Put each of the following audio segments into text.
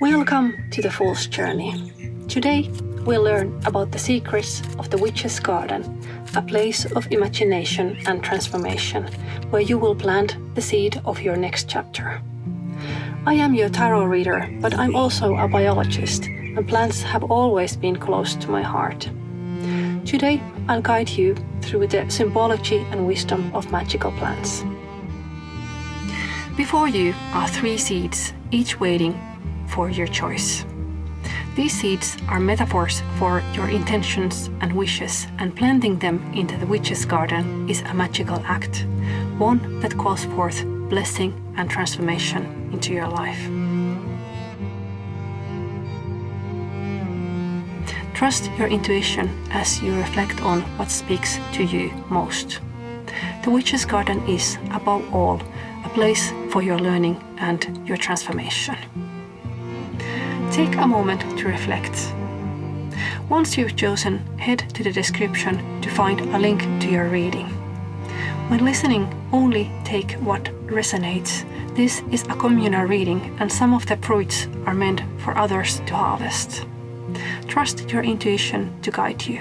Welcome to the Fool's Journey. Today we'll learn about the secrets of the Witch's Garden, a place of imagination and transformation, where you will plant the seed of your next chapter. I am your tarot reader, but I'm also a biologist, and plants have always been close to my heart. Today I'll guide you through the symbology and wisdom of magical plants. Before you are 3 seeds, each waiting for your choice. These seeds are metaphors for your intentions and wishes, and planting them into the witch's garden is a magical act, one that calls forth blessing and transformation into your life. Trust your intuition as you reflect on what speaks to you most. The witch's garden is, above all, a place for your learning and your transformation. Take a moment to reflect. Once you've chosen, head to the description to find a link to your reading. When listening, only take what resonates. This is a communal reading, and some of the fruits are meant for others to harvest. Trust your intuition to guide you.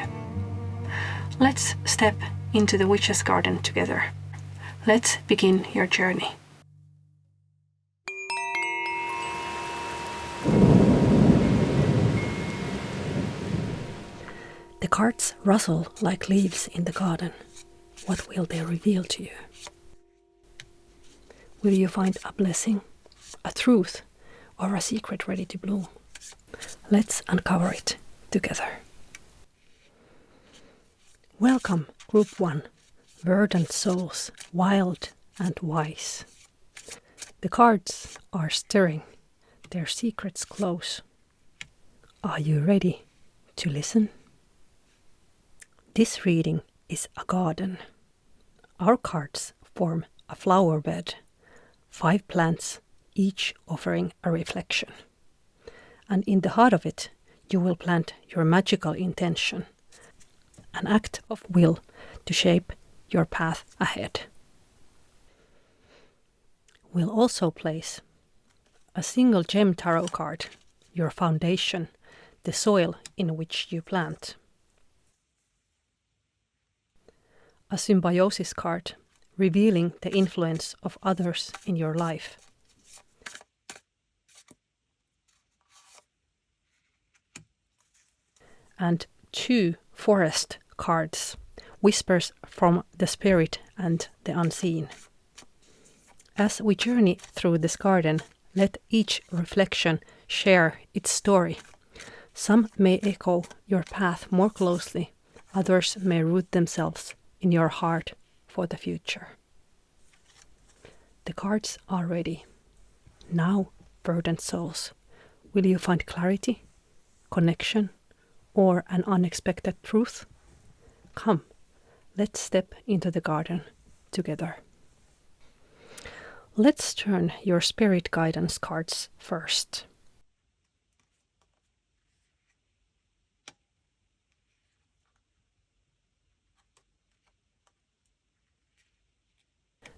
Let's step into the witch's garden together. Let's begin your journey. The cards rustle like leaves in the garden. What will they reveal to you? Will you find a blessing, a truth, or a secret ready to bloom? Let's uncover it together. Welcome, Group 1, Verdant Souls, Wild and Wise. The cards are stirring, their secrets close. Are you ready to listen? This reading is a garden. Our cards form a flower bed, 5 plants, each offering a reflection. And in the heart of it, you will plant your magical intention, an act of will to shape your path ahead. We'll also place a single gem tarot card, your foundation, the soil in which you plant. A symbiosis card, revealing the influence of others in your life. And 2 forest cards, whispers from the spirit and the unseen. As we journey through this garden, let each reflection share its story. Some may echo your path more closely, others may root themselves in your heart for the future. The cards are ready. Now, verdant souls, will you find clarity, connection, or an unexpected truth? Come, let's step into the garden together. Let's turn your spirit guidance cards first.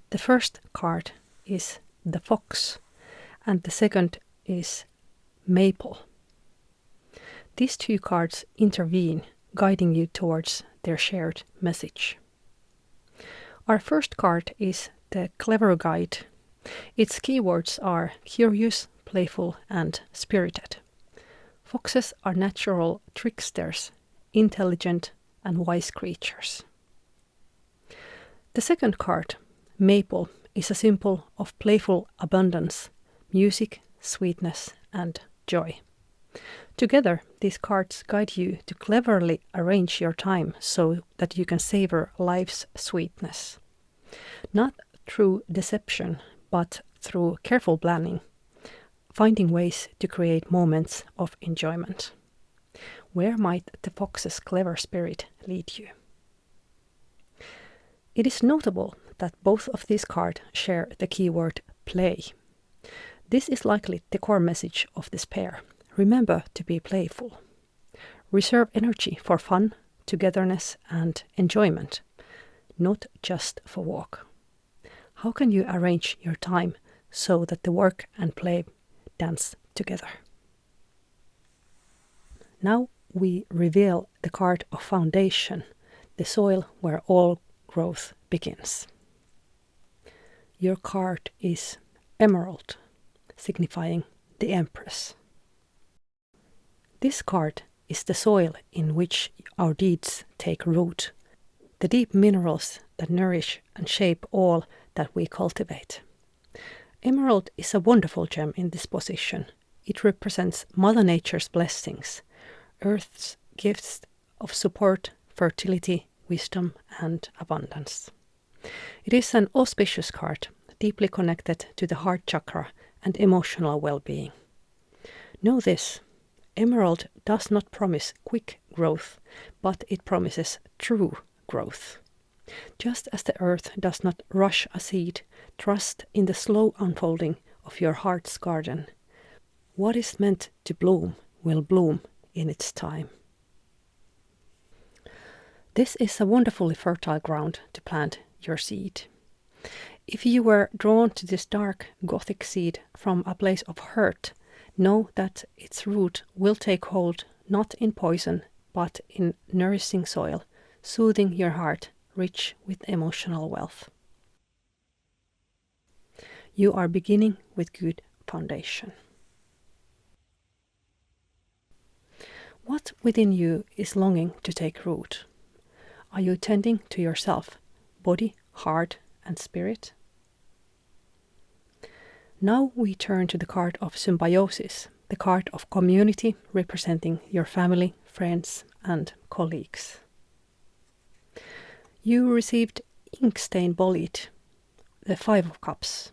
The first card is the fox, and the second is maple. These 2 cards intervene, guiding you towards their shared message. Our first card is the clever guide. Its keywords are curious, playful, and spirited. Foxes are natural tricksters, intelligent and wise creatures. The second card, maple, is a symbol of playful abundance, music, sweetness, and joy. Together, these cards guide you to cleverly arrange your time so that you can savor life's sweetness. Not through deception, but through careful planning, finding ways to create moments of enjoyment. Where might the fox's clever spirit lead you? It is notable that both of these cards share the keyword play. This is likely the core message of this pair. Remember to be playful. Reserve energy for fun, togetherness, and enjoyment, not just for work. How can you arrange your time so that the work and play dance together? Now we reveal the card of foundation, the soil where all growth begins. Your card is Emerald, signifying the Empress. This card is the soil in which our deeds take root, the deep minerals that nourish and shape all that we cultivate. Emerald is a wonderful gem in this position. It represents Mother Nature's blessings, Earth's gifts of support, fertility, wisdom, and abundance. It is an auspicious card, deeply connected to the heart chakra and emotional well-being. Know this, Emerald does not promise quick growth, but it promises true growth. Just as the earth does not rush a seed, trust in the slow unfolding of your heart's garden. What is meant to bloom will bloom in its time. This is a wonderfully fertile ground to plant your seed. If you were drawn to this dark Gothic seed from a place of hurt, know that its root will take hold not in poison, but in nourishing soil, soothing your heart, rich with emotional wealth. You are beginning with good foundation. What within you is longing to take root? Are you tending to yourself, body, heart, and spirit? Now we turn to the card of symbiosis, the card of community representing your family, friends, and colleagues. You received Inkstain Bolete, the 5 of Cups.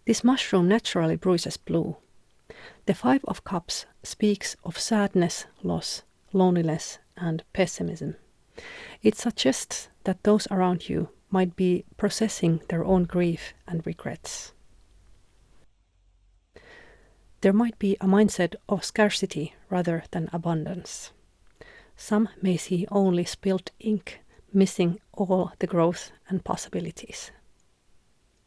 This mushroom naturally bruises blue. The 5 of Cups speaks of sadness, loss, loneliness, and pessimism. It suggests that those around you might be processing their own grief and regrets. There might be a mindset of scarcity rather than abundance. Some may see only spilled ink, missing all the growth and possibilities.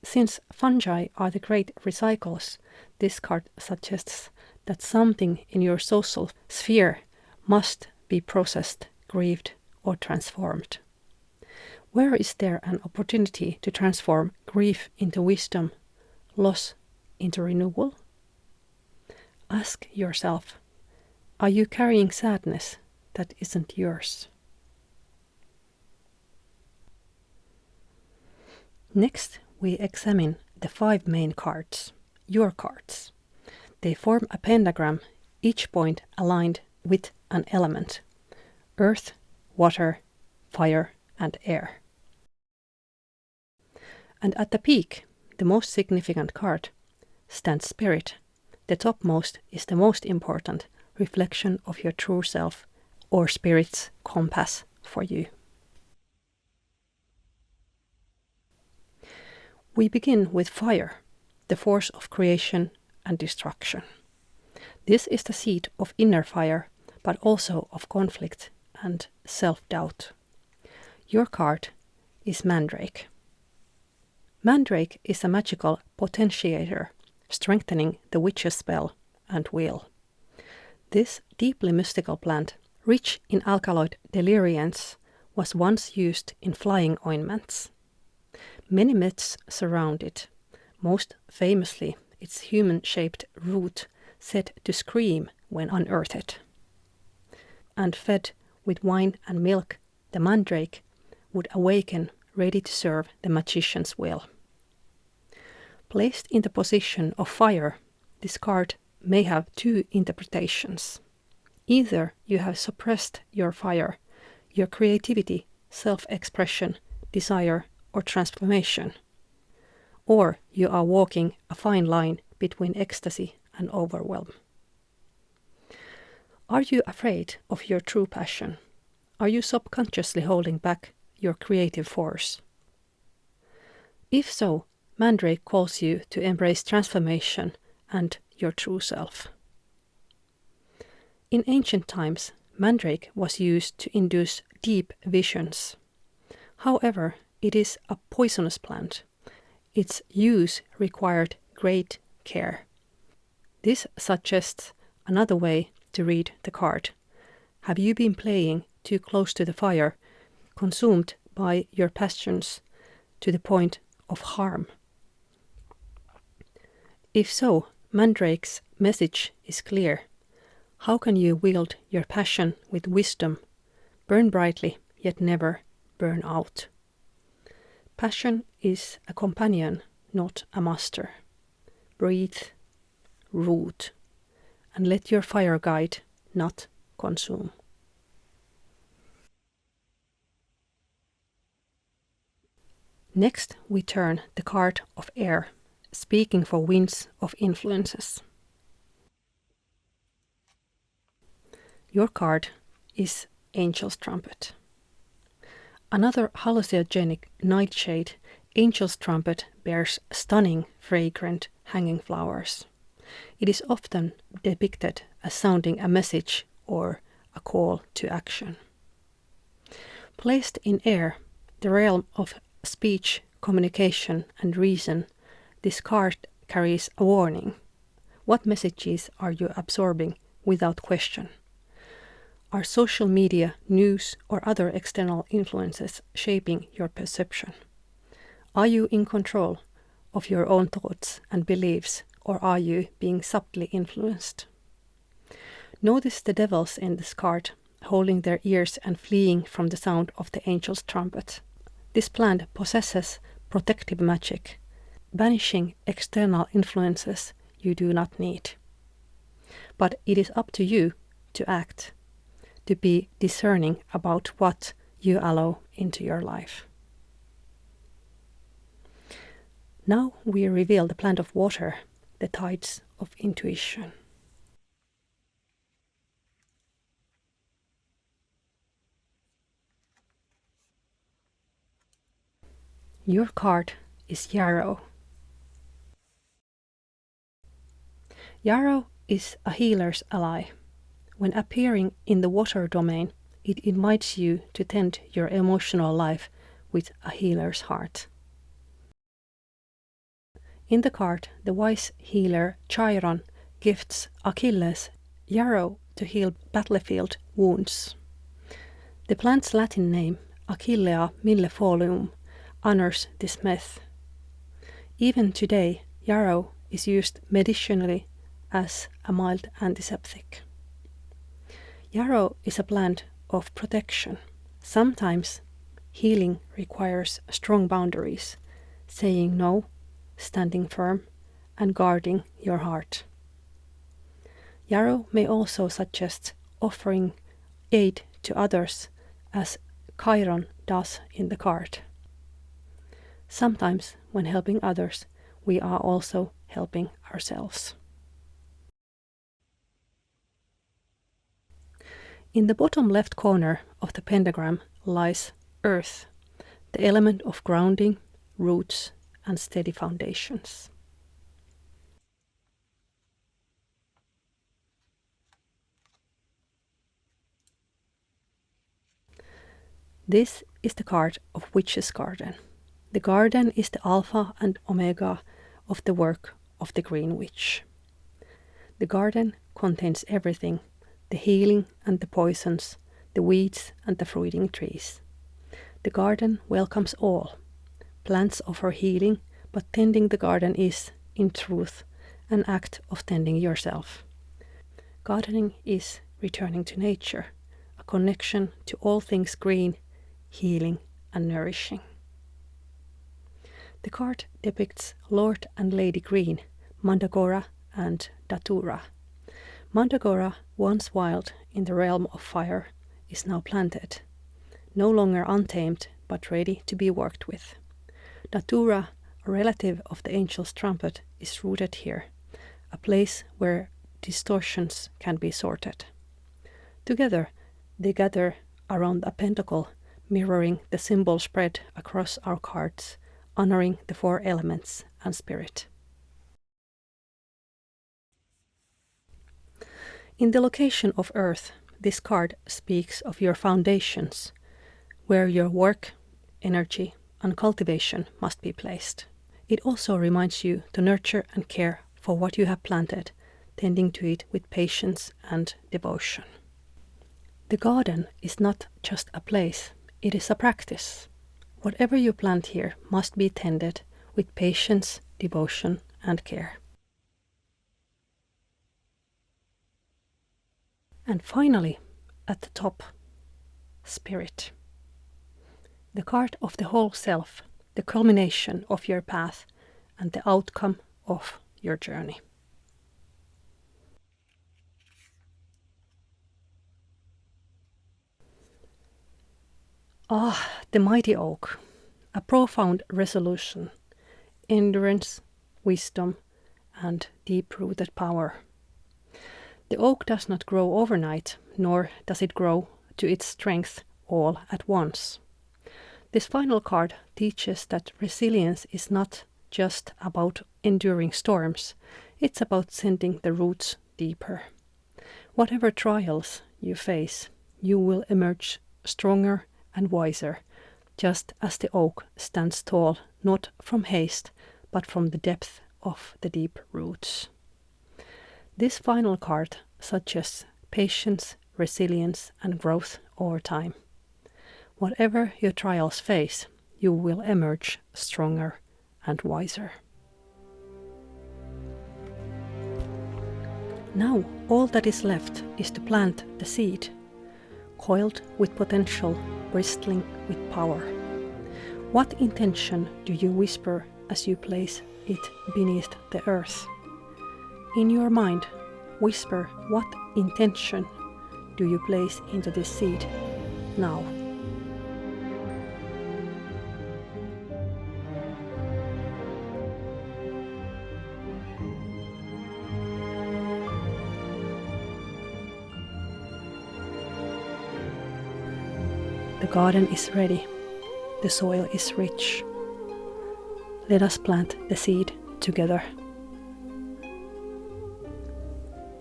Since fungi are the great recyclers, this card suggests that something in your social sphere must be processed, grieved, or transformed. Where is there an opportunity to transform grief into wisdom, loss into renewal? Ask yourself, are you carrying sadness that isn't yours? Next, we examine the 5 main cards, your cards. They form a pentagram, each point aligned with an element: earth, water, fire, and air. And at the peak, the most significant card, stands Spirit. The topmost is the most important reflection of your true self, or Spirit's compass for you. We begin with fire, the force of creation and destruction. This is the seat of inner fire, but also of conflict and self-doubt. Your card is Mandrake. Mandrake is a magical potentiator, strengthening the witch's spell and will. This deeply mystical plant, rich in alkaloid deliriants, was once used in flying ointments. Many myths surround it, most famously its human-shaped root said to scream when unearthed. And fed with wine and milk, the mandrake would awaken, ready to serve the magician's will. Placed in the position of fire, this card may have 2 interpretations. Either you have suppressed your fire, your creativity, self-expression, desire, or transformation, or you are walking a fine line between ecstasy and overwhelm. Are you afraid of your true passion? Are you subconsciously holding back your creative force? If so, Mandrake calls you to embrace transformation and your true self. In ancient times, Mandrake was used to induce deep visions. However, it is a poisonous plant. Its use required great care. This suggests another way to read the card. Have you been playing too close to the fire, consumed by your passions to the point of harm? If so, Mandrake's message is clear. How can you wield your passion with wisdom, burn brightly, yet never burn out? Passion is a companion, not a master. Breathe, root, and let your fire guide, not consume. Next, we turn the card of air, speaking for winds of influences. Your card is Angel's Trumpet. Another hallucinogenic nightshade, Angel's Trumpet bears stunning, fragrant hanging flowers. It is often depicted as sounding a message or a call to action. Placed in air, the realm of speech, communication, and reason, this card carries a warning. What messages are you absorbing without question? Are social media, news, or other external influences shaping your perception? Are you in control of your own thoughts and beliefs, or are you being subtly influenced? Notice the devils in this card, holding their ears and fleeing from the sound of the angel's trumpet. This plant possesses protective magic, banishing external influences you do not need. But it is up to you to act, to be discerning about what you allow into your life. Now we reveal the plant of water, the tides of intuition. Your card is Yarrow. Yarrow is a healer's ally. When appearing in the water domain, it invites you to tend your emotional life with a healer's heart. In the card, the wise healer Chiron gifts Achilles Yarrow to heal battlefield wounds. The plant's Latin name, Achillea millefolium, honors this myth. Even today, yarrow is used medicinally as a mild antiseptic. Yarrow is a plant of protection. Sometimes healing requires strong boundaries, saying no, standing firm, and guarding your heart. Yarrow may also suggest offering aid to others, as Chiron does in the card. Sometimes, when helping others, we are also helping ourselves. In the bottom left corner of the pentagram lies Earth, the element of grounding, roots, and steady foundations. This is the card of Witch's Garden. The garden is the alpha and omega of the work of the Green Witch. The garden contains everything, the healing and the poisons, the weeds and the fruiting trees. The garden welcomes all. Plants offer healing, but tending the garden is, in truth, an act of tending yourself. Gardening is returning to nature, a connection to all things green, healing, and nourishing. The card depicts Lord and Lady Green, Mandragora and Datura. Mandragora, once wild in the realm of fire, is now planted, no longer untamed but ready to be worked with. Datura, a relative of the angel's trumpet, is rooted here, a place where distortions can be sorted. Together, they gather around a pentacle, mirroring the symbol spread across our cards, honoring the four elements and spirit. In the location of Earth, this card speaks of your foundations, where your work, energy, and cultivation must be placed. It also reminds you to nurture and care for what you have planted, tending to it with patience and devotion. The garden is not just a place, it is a practice. Whatever you plant here must be tended with patience, devotion, and care. And finally, at the top, spirit. The card of the whole self, the culmination of your path, and the outcome of your journey. The mighty oak, a profound resolution, endurance, wisdom, and deep-rooted power. The oak does not grow overnight, nor does it grow to its strength all at once. This final card teaches that resilience is not just about enduring storms, it's about sending the roots deeper. Whatever trials you face, you will emerge stronger and wiser, just as the oak stands tall, not from haste, but from the depth of the deep roots. This final card suggests patience, resilience, and growth over time. Whatever your trials face, you will emerge stronger and wiser. Now, all that is left is to plant the seed, coiled with potential, bristling with power. What intention do you whisper as you place it beneath the earth? In your mind, whisper what intention do you place into this seed now? The garden is ready. The soil is rich. Let us plant the seed together.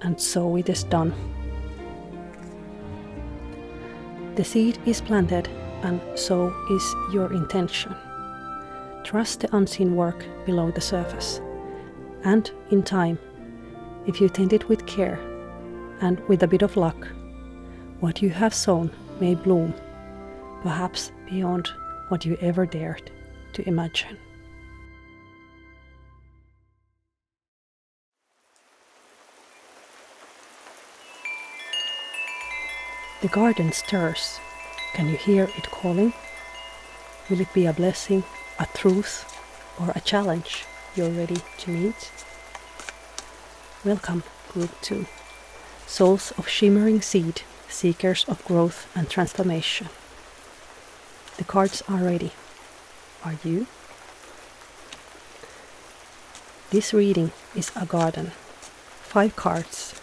And so it is done. The seed is planted, and so is your intention. Trust the unseen work below the surface. And in time, if you tend it with care and with a bit of luck, what you have sown may bloom, perhaps beyond what you ever dared to imagine. The garden stirs. Can you hear it calling? Will it be a blessing, a truth, or a challenge you're ready to meet? Welcome, Group 2. Souls of shimmering seed, seekers of growth and transformation. The cards are ready. Are you? This reading is a garden. 5 cards,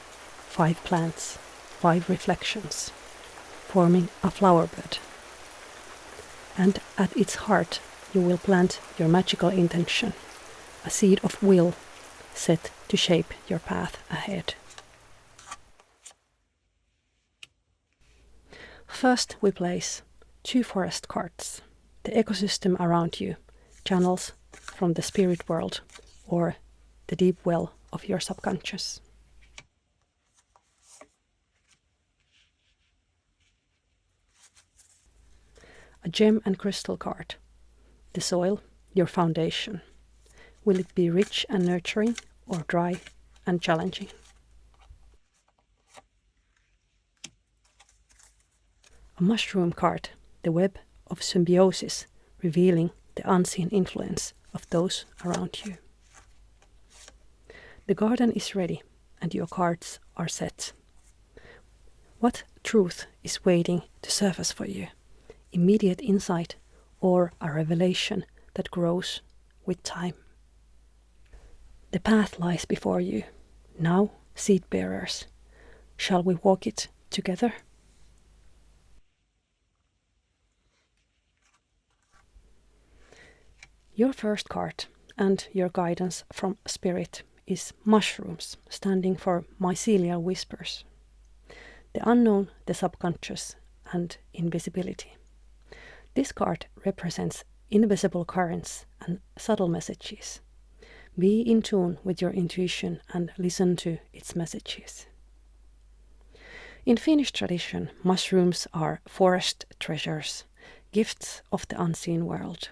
5 plants, 5 reflections, forming a flower bed. And at its heart, you will plant your magical intention, a seed of will set to shape your path ahead. First, we place 2 forest cards. The ecosystem around you, channels from the spirit world or the deep well of your subconscious. A gem and crystal card. The soil, your foundation. Will it be rich and nurturing or dry and challenging? A mushroom card. The web of symbiosis, revealing the unseen influence of those around you. The garden is ready and your cards are set. What truth is waiting to surface for you? Immediate insight or a revelation that grows with time? The path lies before you. Now, seed bearers, shall we walk it together? Your first card and your guidance from Spirit is mushrooms, standing for mycelial whispers. The unknown, the subconscious, and invisibility. This card represents invisible currents and subtle messages. Be in tune with your intuition and listen to its messages. In Finnish tradition, mushrooms are forest treasures, gifts of the unseen world.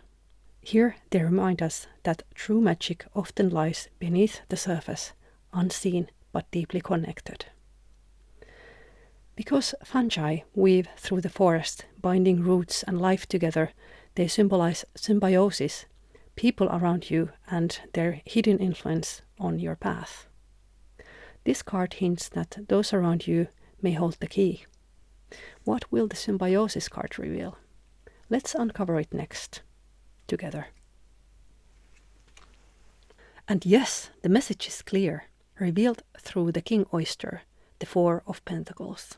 Here they remind us that true magic often lies beneath the surface, unseen but deeply connected. Because fungi weave through the forest, binding roots and life together, they symbolize symbiosis, people around you and their hidden influence on your path. This card hints that those around you may hold the key. What will the symbiosis card reveal? Let's uncover it next, together. And yes, the message is clear, revealed through the king oyster, the Four of Pentacles.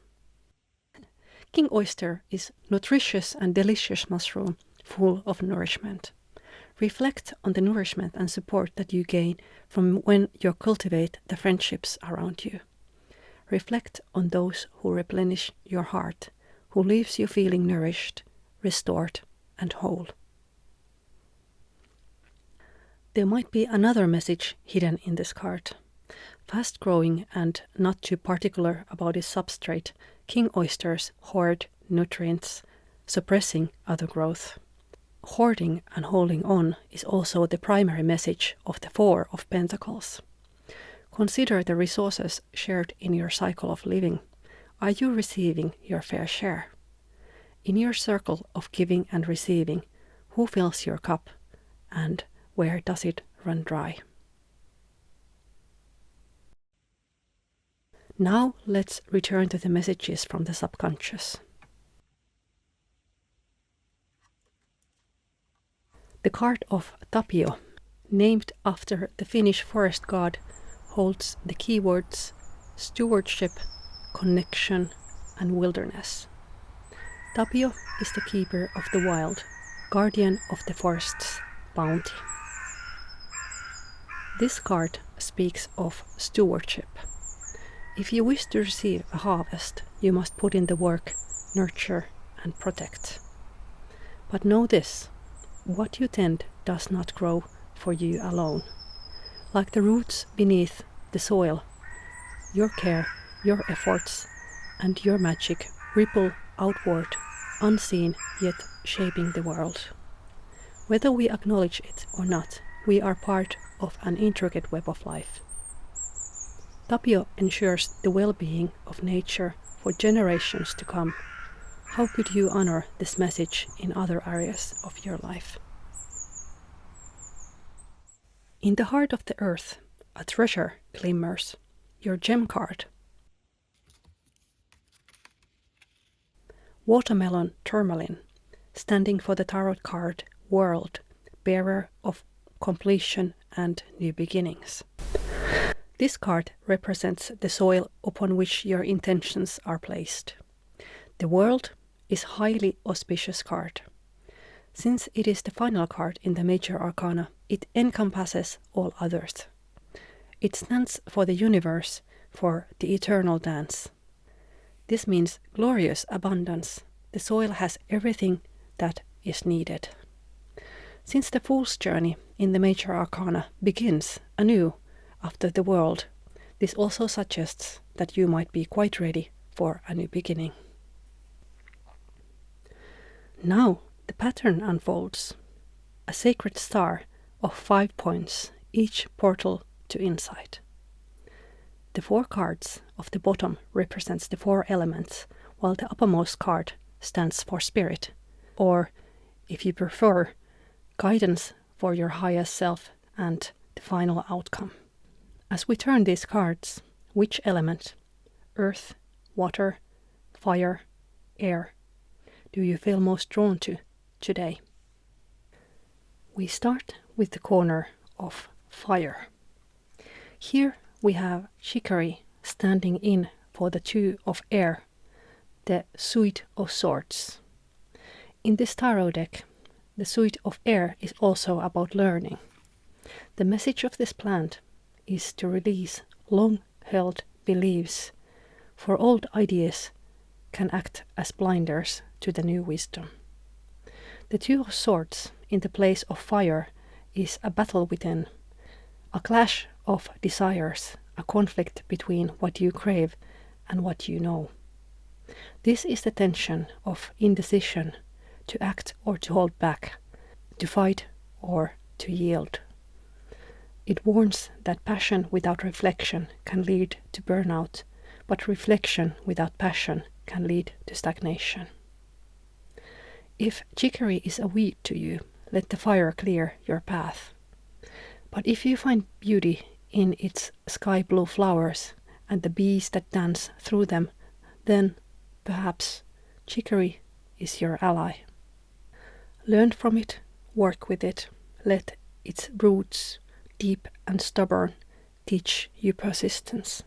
King oyster is nutritious and delicious mushroom full of nourishment. Reflect on the nourishment and support that you gain from when you cultivate the friendships around you. Reflect on those who replenish your heart, who leaves you feeling nourished, restored, and whole. There might be another message hidden in this card. Fast growing and not too particular about its substrate, king oysters hoard nutrients, suppressing other growth. Hoarding and holding on is also the primary message of the Four of Pentacles. Consider the resources shared in your cycle of living. Are you receiving your fair share? In your circle of giving and receiving, who fills your cup and where does it run dry? Now let's return to the messages from the subconscious. The card of Tapio, named after the Finnish forest god, holds the keywords stewardship, connection, and wilderness. Tapio is the keeper of the wild, guardian of the forest's bounty. This card speaks of stewardship. If you wish to receive a harvest, you must put in the work, nurture, and protect. But know this, what you tend does not grow for you alone. Like the roots beneath the soil, your care, your efforts, and your magic ripple outward, unseen yet shaping the world. Whether we acknowledge it or not, we are part of an intricate web of life. Tapio ensures the well-being of nature for generations to come. How could you honor this message in other areas of your life? In the heart of the earth, a treasure glimmers, your gem card. Watermelon tourmaline, standing for the tarot card World, bearer of completion and new beginnings. This card represents the soil upon which your intentions are placed. The World is a highly auspicious card. Since it is the final card in the major arcana, it encompasses all others. It stands for the universe, for the eternal dance. This means glorious abundance. The soil has everything that is needed. Since the Fool's journey in the major arcana begins anew after the World, this also suggests that you might be quite ready for a new beginning. Now the pattern unfolds. A sacred star of 5 points, each portal to insight. The 4 cards of the bottom represents the 4 elements, while the uppermost card stands for spirit, or, if you prefer, guidance for your highest self and the final outcome. As we turn these cards, which element, earth, water, fire, air, do you feel most drawn to today? We start with the corner of fire. Here we have Chicory standing in for the 2 of air, the Suit of Swords. In this tarot deck, the Suit of air is also about learning. The message of this plant is to release long-held beliefs, for old ideas can act as blinders to the new wisdom. The 2 of Swords in the place of fire is a battle within, a clash of desires, a conflict between what you crave and what you know. This is the tension of indecision, to act or to hold back, to fight or to yield. It warns that passion without reflection can lead to burnout, but reflection without passion can lead to stagnation. If chicory is a weed to you, let the fire clear your path. But if you find beauty in its sky blue flowers and the bees that dance through them, then perhaps chicory is your ally. Learn from it, work with it, let its roots, deep and stubborn, teach you persistence.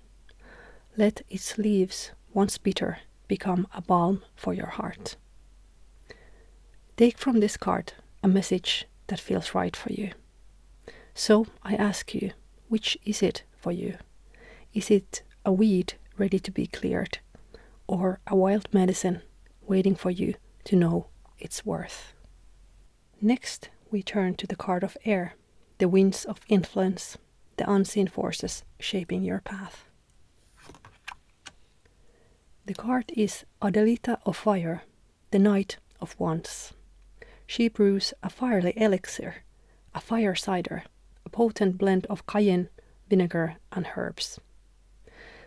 Let its leaves, once bitter, become a balm for your heart. Take from this card a message that feels right for you. So I ask you, which is it for you? Is it a weed ready to be cleared, or a wild medicine waiting for you to know its worth? Next, we turn to the card of air, the winds of influence, the unseen forces shaping your path. The card is Adelita of Fire, the Knight of Wands. She brews a fiery elixir, a fire cider, a potent blend of cayenne, vinegar, and herbs.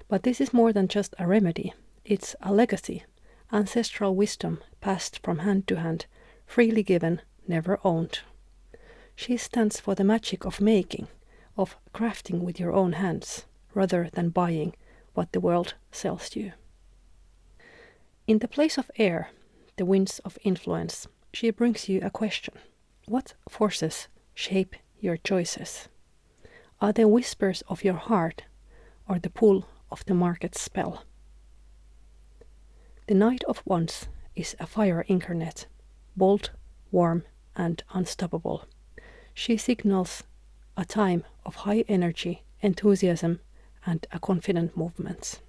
But this is more than just a remedy. It's a legacy, ancestral wisdom passed from hand to hand, freely given, never owned. She stands for the magic of making, of crafting with your own hands, rather than buying what the world sells you. In the place of air, the winds of influence, she brings you a question. What forces shape your choices? Are they whispers of your heart or the pull of the market spell? The Knight of Wands is a fire incarnate, bold, warm, and unstoppable. She signals a time of high energy, enthusiasm, and a confident movement.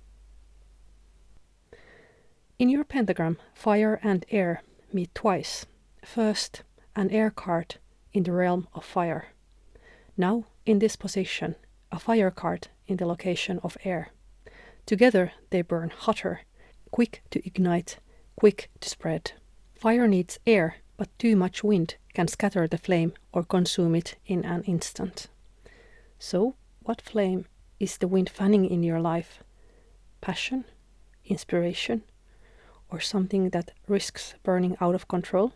In your pentagram, fire and air meet twice. First, an air card in the realm of fire. Now, in this position, a fire card in the location of air. Together, they burn hotter, quick to ignite, quick to spread. Fire needs air, but too much wind can scatter the flame or consume it in an instant. So, what flame is the wind fanning in your life? Passion? Inspiration? Or something that risks burning out of control?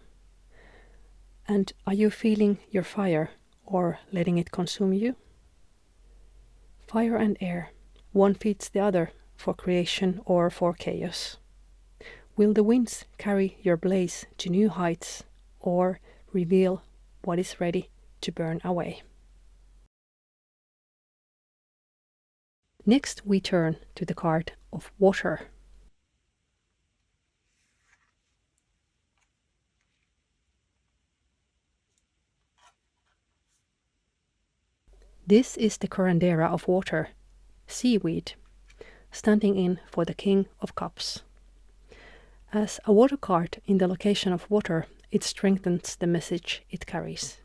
And are you feeling your fire or letting it consume you? Fire and air, one feeds the other for creation or for chaos. Will the winds carry your blaze to new heights or reveal what is ready to burn away? Next, we turn to the card of water. This is the curandera of water, seaweed, standing in for the King of Cups. As a water card in the location of water, it strengthens the message it carries.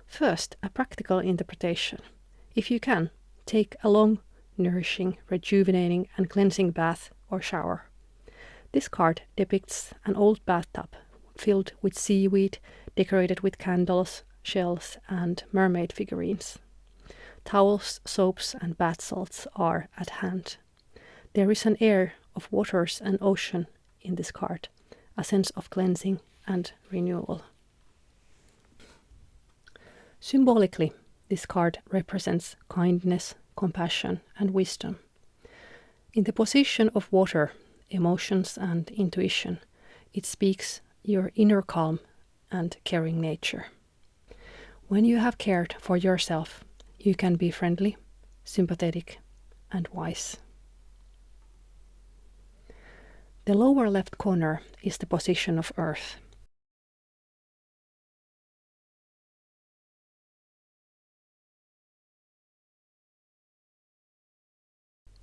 First, a practical interpretation. If you can, take a long, nourishing, rejuvenating, and cleansing bath or shower. This card depicts an old bathtub filled with seaweed, decorated with candles, shells, and mermaid figurines. Towels, soaps, and bath salts are at hand. There is an air of waters and ocean in this card, a sense of cleansing and renewal. Symbolically, this card represents kindness, compassion, and wisdom. In the position of water, emotions, and intuition, it speaks your inner calm and caring nature. When you have cared for yourself, you can be friendly, sympathetic, and wise. The lower left corner is the position of Earth.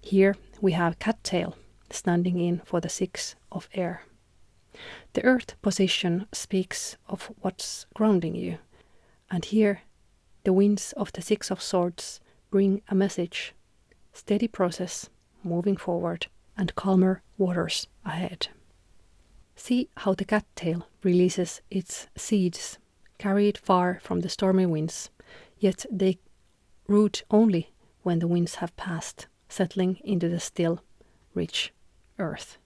Here we have Cattail standing in for the Six of Air. The Earth position speaks of what's grounding you, and here The winds of the Six of Swords bring a message, steady process, moving forward, and calmer waters ahead. See how the cattail releases its seeds, carried far from the stormy winds, yet they root only when the winds have passed, settling into the still, rich earth.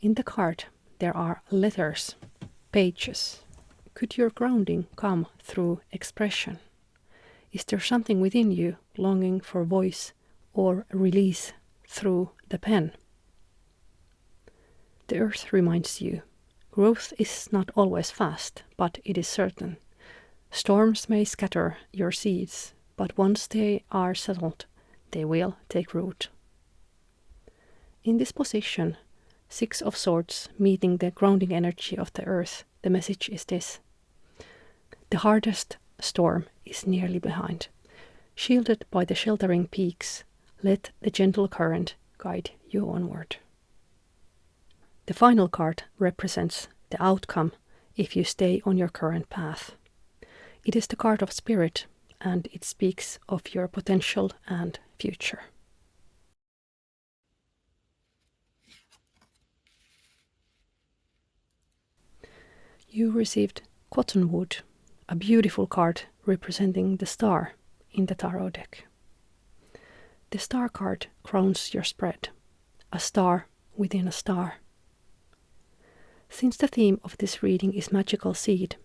In the card there are letters, pages. Could your grounding come through expression? Is there something within you longing for voice or release through the pen? The earth reminds you, growth is not always fast, but it is certain. Storms may scatter your seeds, but once they are settled, they will take root. In this position, Six of Swords meeting the grounding energy of the earth, the message is this. The hardest storm is nearly behind. Shielded by the sheltering peaks, let the gentle current guide you onward. The final card represents the outcome if you stay on your current path. It is the card of spirit, and it speaks of your potential and future. You received Cottonwood, a beautiful card representing the star in the tarot deck. The star card crowns your spread, a star within a star. Since the theme of this reading is magical seed,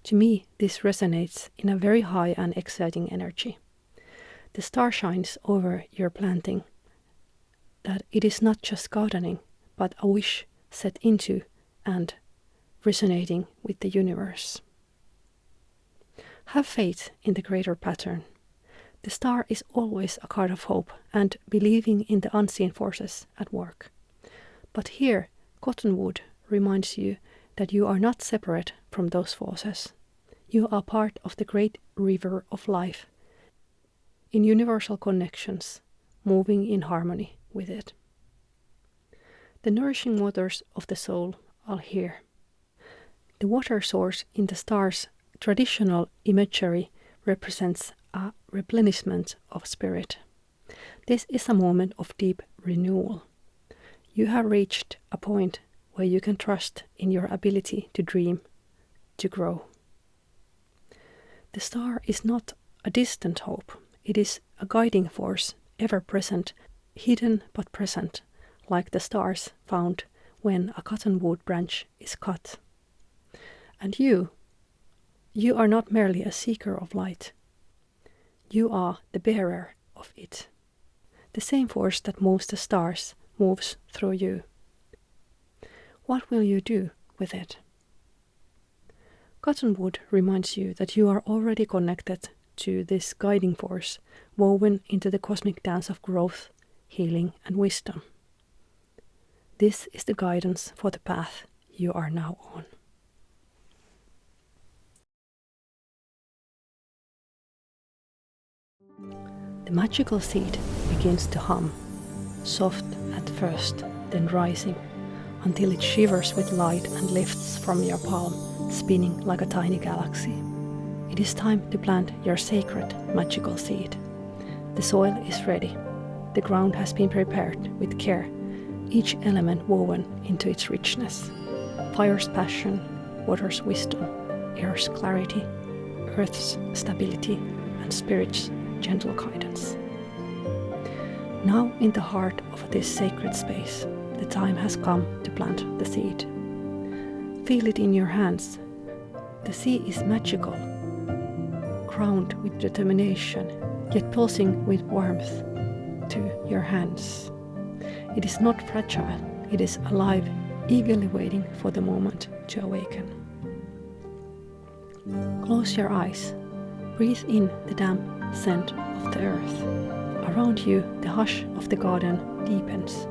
to me this resonates in a very high and exciting energy. The star shines over your planting, that it is not just gardening, but a wish set into and resonating with the universe. Have faith in the greater pattern. The star is always a card of hope and believing in the unseen forces at work. But here, Cottonwood reminds you that you are not separate from those forces. You are part of the great river of life, in universal connections, moving in harmony with it. The nourishing waters of the soul are here. The water source in the star's traditional imagery represents a replenishment of spirit. This is a moment of deep renewal. You have reached a point where you can trust in your ability to dream, to grow. The star is not a distant hope. It is a guiding force, ever present, hidden but present, like the stars found when a cottonwood branch is cut. And you are not merely a seeker of light. You are the bearer of it. The same force that moves the stars moves through you. What will you do with it? Cottonwood reminds you that you are already connected to this guiding force woven into the cosmic dance of growth, healing, and wisdom. This is the guidance for the path you are now on. The magical seed begins to hum, soft at first, then rising, until it shivers with light and lifts from your palm, spinning like a tiny galaxy. It is time to plant your sacred magical seed. The soil is ready. The ground has been prepared with care, each element woven into its richness. Fire's passion, water's wisdom, air's clarity, earth's stability, and spirit's gentle guidance. Now, in the heart of this sacred space, the time has come to plant the seed. Feel it in your hands. The sea is magical, crowned with determination, yet pulsing with warmth to your hands. It is not fragile, it is alive, eagerly waiting for the moment to awaken. Close your eyes. Breathe in the damp scent of the earth. Around you, the hush of the garden deepens.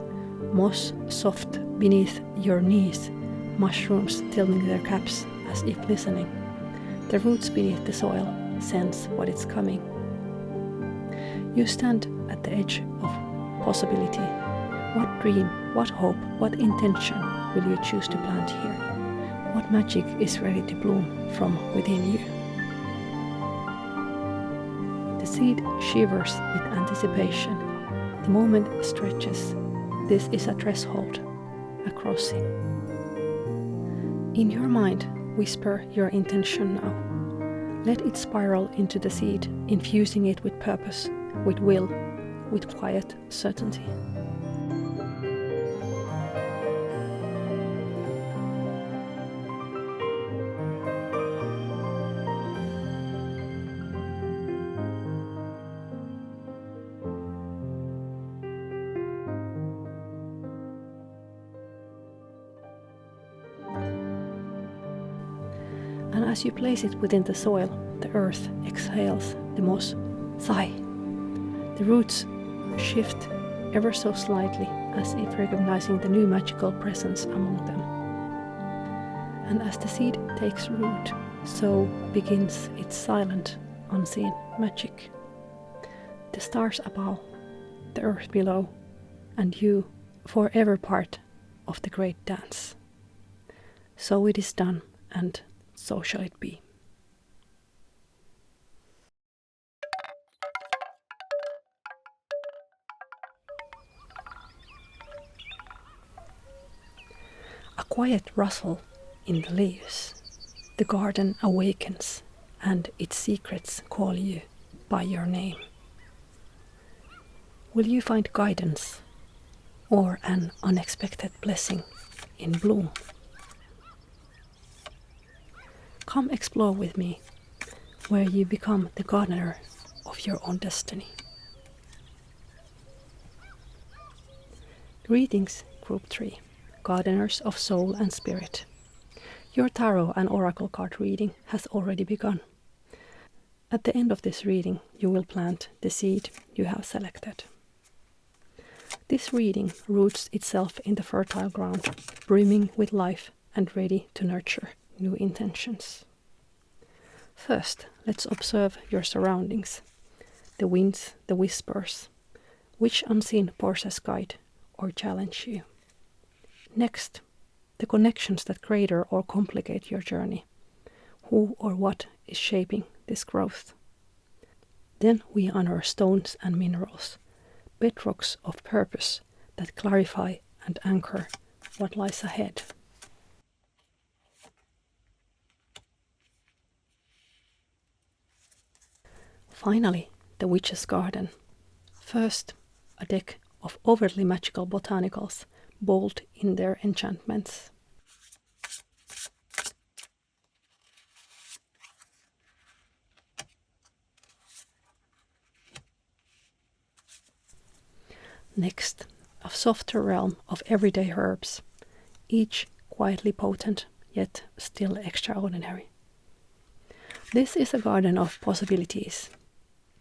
Moss soft beneath your knees, mushrooms tilting their caps as if listening. The roots beneath the soil sense what is coming. You stand at the edge of possibility. What dream, what hope, what intention will you choose to plant here? What magic is ready to bloom from within you? seed shivers with anticipation. The moment stretches. This is a threshold, a crossing. In your mind, whisper your intention now. Let it spiral into the seed, infusing it with purpose, with will, with quiet certainty. And as you place it within the soil, the earth exhales the moss sigh. The roots shift ever so slightly, as if recognizing the new magical presence among them. And as the seed takes root, so begins its silent, unseen magic. The stars above, the earth below, and you, forever part of the great dance. So it is done, and so shall it be. A quiet rustle in the leaves. The garden awakens, and its secrets call you by your name. Will you find guidance or an unexpected blessing in bloom? Come explore with me, where you become the gardener of your own destiny. Greetings, Group 3, Gardeners of Soul and Spirit. Your tarot and oracle card reading has already begun. At the end of this reading, you will plant the seed you have selected. This reading roots itself in the fertile ground, brimming with life and ready to nurture new intentions. First, let's observe your surroundings, the winds, the whispers, which unseen forces guide or challenge you. Next, the connections that crater or complicate your journey, who or what is shaping this growth. Then we honor stones and minerals, bedrocks of purpose that clarify and anchor what lies ahead. Finally, the witch's garden. First, a deck of overtly magical botanicals, bold in their enchantments. Next, a softer realm of everyday herbs, each quietly potent, yet still extraordinary. This is a garden of possibilities,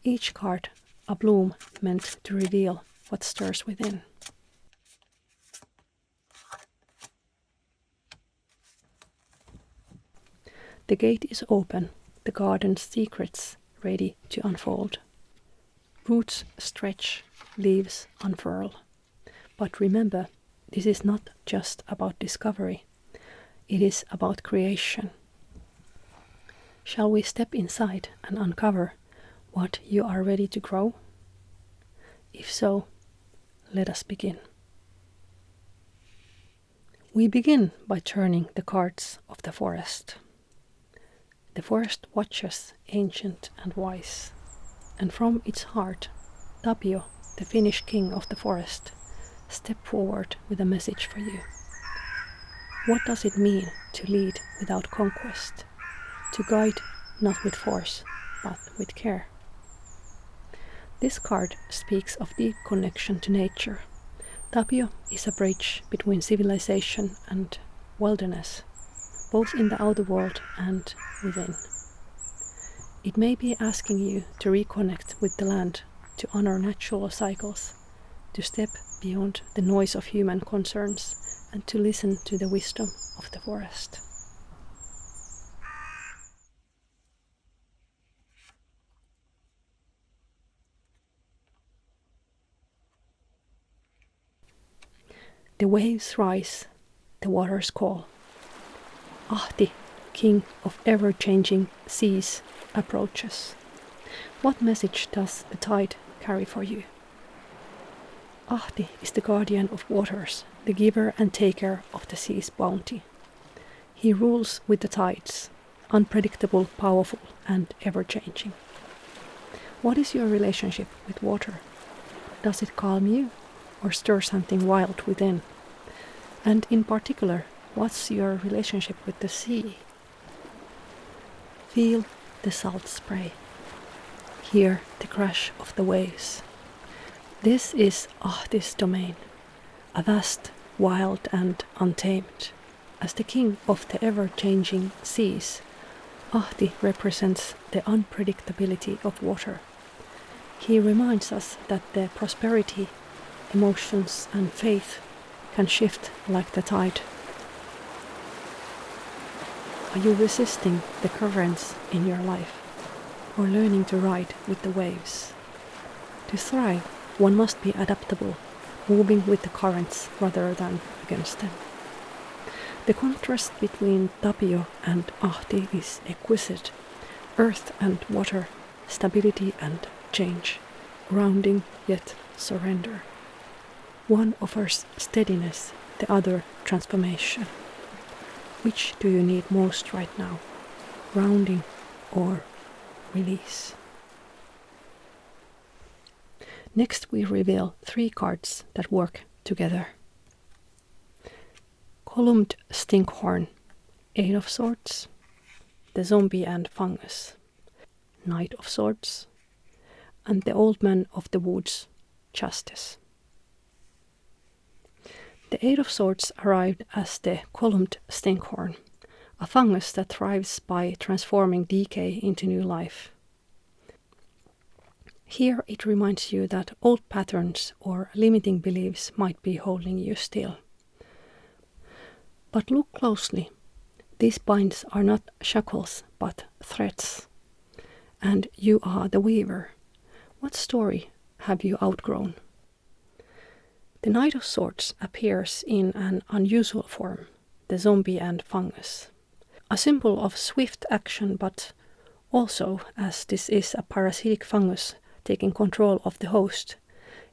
each card a bloom meant to reveal what stirs within. The gate is open, the garden's secrets ready to unfold. Roots stretch, leaves unfurl. But remember, this is not just about discovery, it is about creation. Shall we step inside and uncover what you are ready to grow? If so, let us begin. We begin by turning the cards of the forest. The forest watches, ancient and wise, and from its heart, Tapio, the Finnish king of the forest, step forward with a message for you. What does it mean to lead without conquest? To guide not with force, but with care? This card speaks of deep connection to nature. Tapio is a bridge between civilization and wilderness, both in the outer world and within. It may be asking you to reconnect with the land, to honor natural cycles, to step beyond the noise of human concerns, and to listen to the wisdom of the forest. The waves rise, the waters call. Ahti, king of ever-changing seas, approaches. What message does the tide carry for you? Ahti is the guardian of waters, the giver and taker of the sea's bounty. He rules with the tides, unpredictable, powerful, and ever-changing. What is your relationship with water? Does it calm you or stir something wild within? And in particular, what's your relationship with the sea? Feel the salt spray. Hear the crash of the waves. This is Ahti's domain, a vast, wild and untamed. As the king of the ever-changing seas, Ahti represents the unpredictability of water. He reminds us that the prosperity, emotions and faith can shift like the tide. Are you resisting the currents in your life or learning to ride with the waves? To thrive, one must be adaptable, moving with the currents rather than against them. The contrast between Tapio and Ahti is exquisite. Earth and water, stability and change, grounding yet surrender. One offers steadiness, the other transformation. Which do you need most right now? Grounding or release? Next we reveal 3 cards that work together. Columned Stinkhorn, 8 of Swords, the Zombie and Fungus, Knight of Swords, and the Old Man of the Woods, Justice. The 8 of Swords arrived as the Columned Stinkhorn, a fungus that thrives by transforming decay into new life. Here it reminds you that old patterns or limiting beliefs might be holding you still. But look closely. These binds are not shackles, but threads. And you are the weaver. What story have you outgrown? The Knight of Swords appears in an unusual form, the Zombie and Fungus. A symbol of swift action, but also, as this is a parasitic fungus taking control of the host,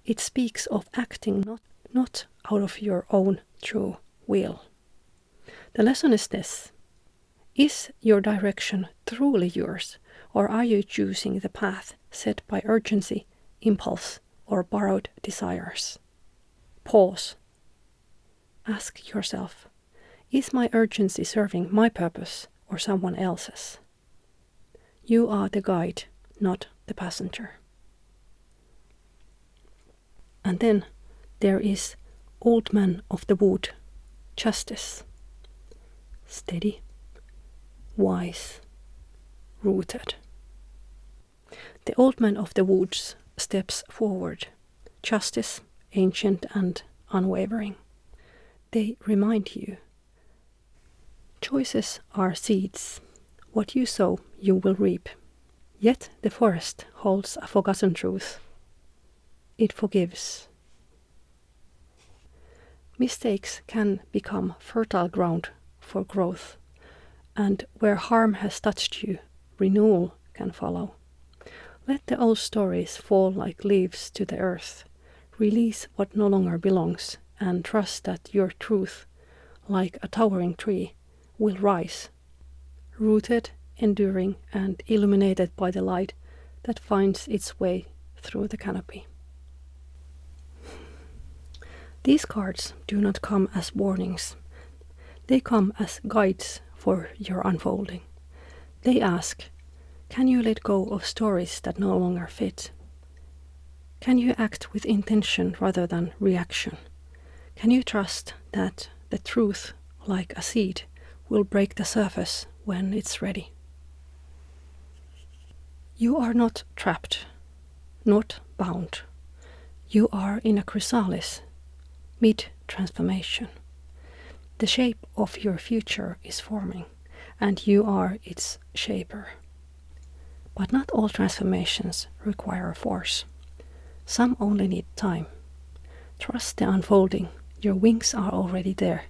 it speaks of acting not out of your own true will. The lesson is this: is your direction truly yours, or are you choosing the path set by urgency, impulse, or borrowed desires? Pause. Ask yourself, is my urgency serving my purpose or someone else's? You are the guide, not the passenger. And then there is Old Man of the Wood, Justice. Steady, wise, rooted. The Old Man of the Woods steps forward, justice, ancient and unwavering. They remind you. Choices are seeds. What you sow, you will reap. Yet the forest holds a forgotten truth. It forgives. Mistakes can become fertile ground for growth, and where harm has touched you, renewal can follow. Let the old stories fall like leaves to the earth. Release what no longer belongs, and trust that your truth, like a towering tree, will rise, rooted, enduring, and illuminated by the light that finds its way through the canopy. These cards do not come as warnings. They come as guides for your unfolding. They ask, can you let go of stories that no longer fit? Can you act with intention rather than reaction? Can you trust that the truth, like a seed, will break the surface when it's ready? You are not trapped, not bound. You are in a chrysalis, mid-transformation. The shape of your future is forming, and you are its shaper. But not all transformations require force. Some only need time. Trust the unfolding. Your wings are already there,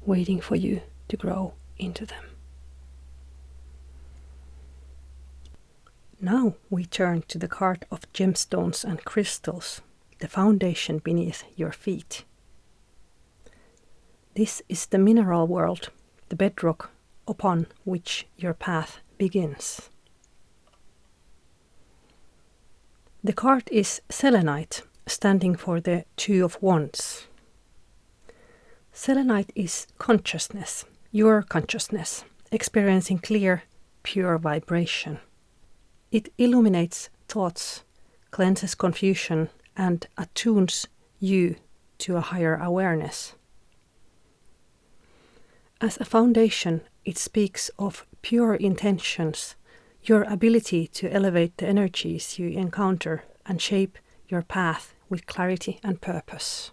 waiting for you to grow into them. Now we turn to the card of gemstones and crystals, the foundation beneath your feet. This is the mineral world, the bedrock upon which your path begins. The card is selenite, standing for the Two of Wands. Selenite is consciousness, your consciousness, experiencing clear, pure vibration. It illuminates thoughts, cleanses confusion, and attunes you to a higher awareness. As a foundation, it speaks of pure intentions, your ability to elevate the energies you encounter and shape your path with clarity and purpose.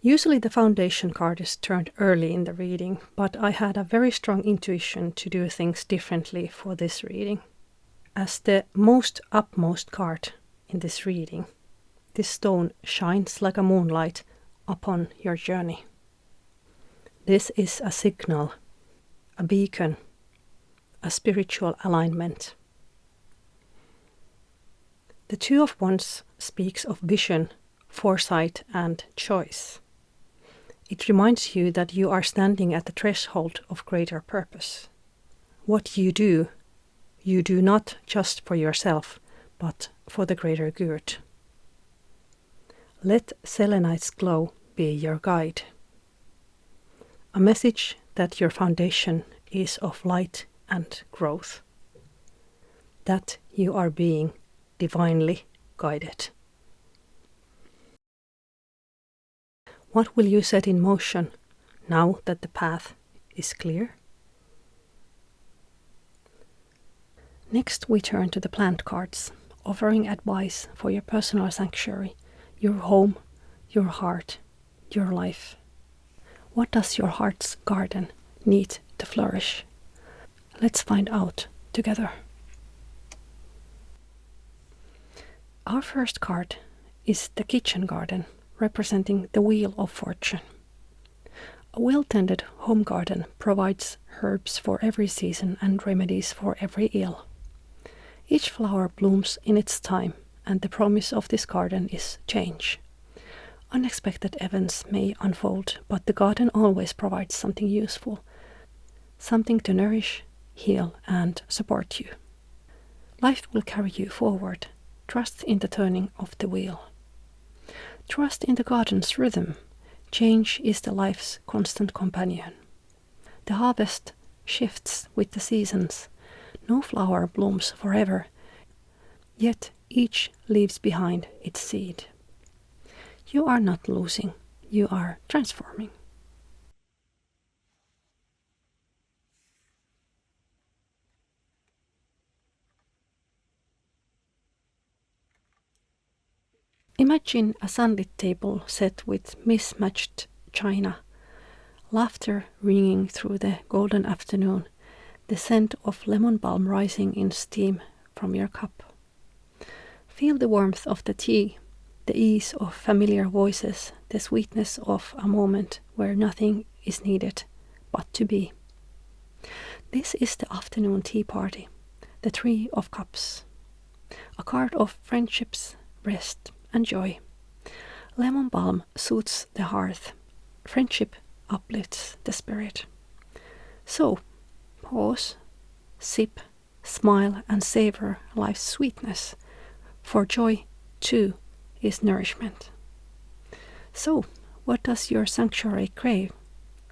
Usually the foundation card is turned early in the reading, but I had a very strong intuition to do things differently for this reading. As the most upmost card in this reading, this stone shines like a moonlight upon your journey. This is a signal, a beacon, a spiritual alignment. The Two of Wands speaks of vision, foresight, and choice. It reminds you that you are standing at the threshold of greater purpose. What you do not just for yourself, but for the greater good. Let selenite's glow be your guide. A message that your foundation is of light and growth. That you are being divinely guided. What will you set in motion now that the path is clear? Next, we turn to the plant cards, offering advice for your personal sanctuary, your home, your heart, your life. What does your heart's garden need to flourish? Let's find out together. Our first card is the kitchen garden, representing the Wheel of Fortune. A well-tended home garden provides herbs for every season and remedies for every ill. Each flower blooms in its time, and the promise of this garden is change. Unexpected events may unfold, but the garden always provides something useful, something to nourish, heal, and support you. Life will carry you forward. Trust in the turning of the wheel. Trust in the garden's rhythm. Change is the life's constant companion. The harvest shifts with the seasons. No flower blooms forever, yet each leaves behind its seed. You are not losing, you are transforming. Imagine a sunlit table set with mismatched china, laughter ringing through the golden afternoon, the scent of lemon balm rising in steam from your cup. Feel the warmth of the tea, the ease of familiar voices, the sweetness of a moment where nothing is needed but to be. This is the afternoon tea party, the Three of Cups, a card of friendships, rest, and joy. Lemon balm soothes the hearth. Friendship uplifts the spirit. So, pause, sip, smile, and savor life's sweetness, for joy, too, is nourishment. So, what does your sanctuary crave?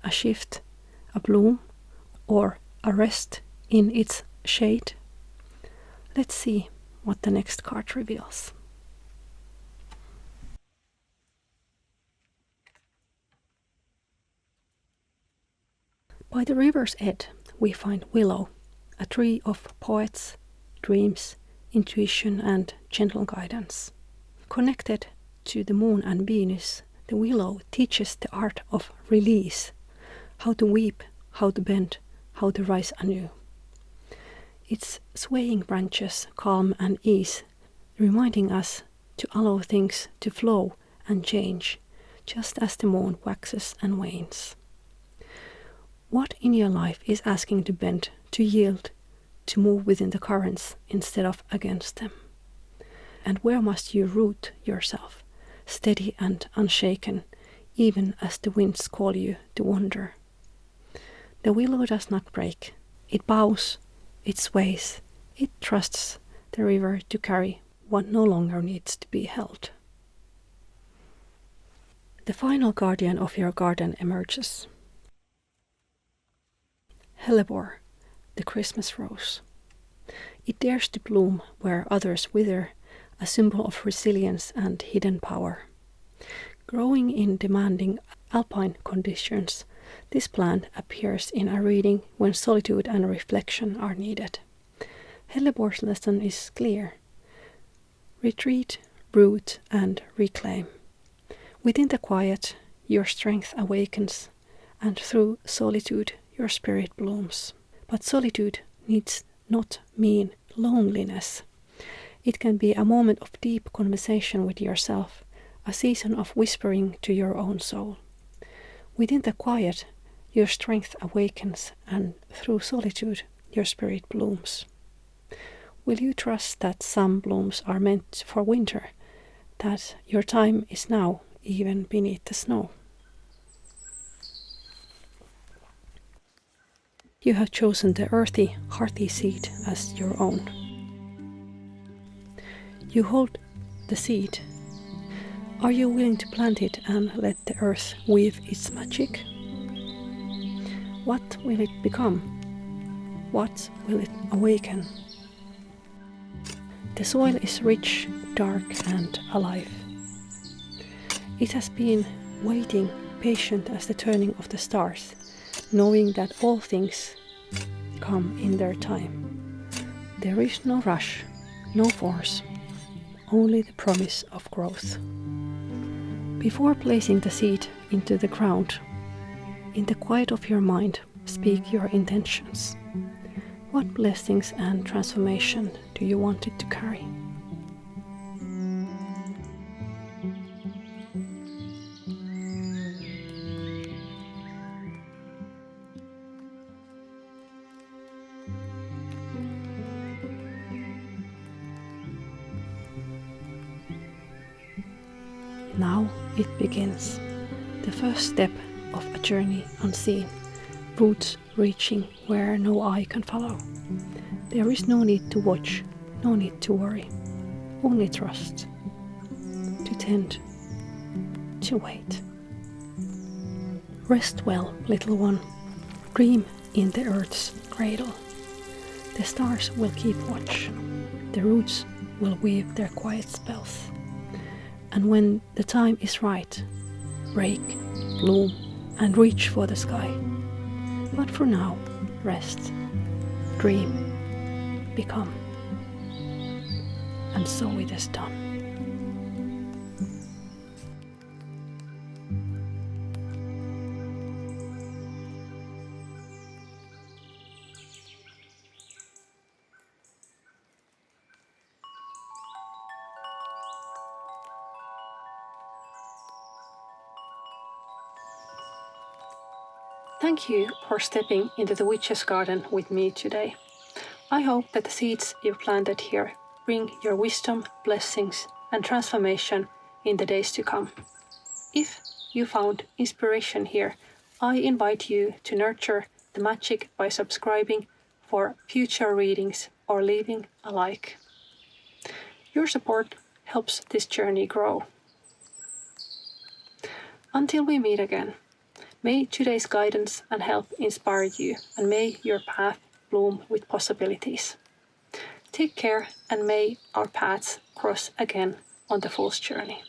A shift, a bloom, or a rest in its shade? Let's see what the next card reveals. By the river's edge, we find willow, a tree of poets, dreams, intuition, and gentle guidance. Connected to the moon and Venus, the willow teaches the art of release, how to weep, how to bend, how to rise anew. Its swaying branches calm and ease, reminding us to allow things to flow and change, just as the moon waxes and wanes. What in your life is asking to bend, to yield, to move within the currents instead of against them? And where must you root yourself, steady and unshaken, even as the winds call you to wander? The willow does not break. It bows, it sways, it trusts the river to carry what no longer needs to be held. The final guardian of your garden emerges. Hellebore, the Christmas rose. It dares to bloom where others wither, a symbol of resilience and hidden power. Growing in demanding alpine conditions, this plant appears in a reading when solitude and reflection are needed. Hellebore's lesson is clear. Retreat, root, and reclaim. Within the quiet, your strength awakens, and through solitude, your spirit blooms. But solitude needs not mean loneliness. It can be a moment of deep conversation with yourself, a season of whispering to your own soul. Within the quiet, your strength awakens, and through solitude, your spirit blooms. Will you trust that some blooms are meant for winter, that your time is now, even beneath the snow? You have chosen the earthy, hearty seed as your own. You hold the seed. Are you willing to plant it and let the earth weave its magic? What will it become? What will it awaken? The soil is rich, dark, and alive. It has been waiting, patient as the turning of the stars, knowing that all things come in their time. There is no rush, no force, only the promise of growth. Before placing the seed into the ground, in the quiet of your mind, speak your intentions. What blessings and transformation do you want it to carry? Now it begins, the first step of a journey unseen, roots reaching where no eye can follow. There is no need to watch, no need to worry, only trust, to tend, to wait. Rest well, little one, dream in the earth's cradle. The stars will keep watch, the roots will weave their quiet spells. And when the time is right, break, bloom, and reach for the sky. But for now, rest, dream, become. And so it is done. Thank you for stepping into the witch's garden with me today. I hope that the seeds you've planted here bring your wisdom, blessings, and transformation in the days to come. If you found inspiration here, I invite you to nurture the magic by subscribing for future readings or leaving a like. Your support helps this journey grow. Until we meet again, may today's guidance and help inspire you, and may your path bloom with possibilities. Take care, and may our paths cross again on the Fool's Journey.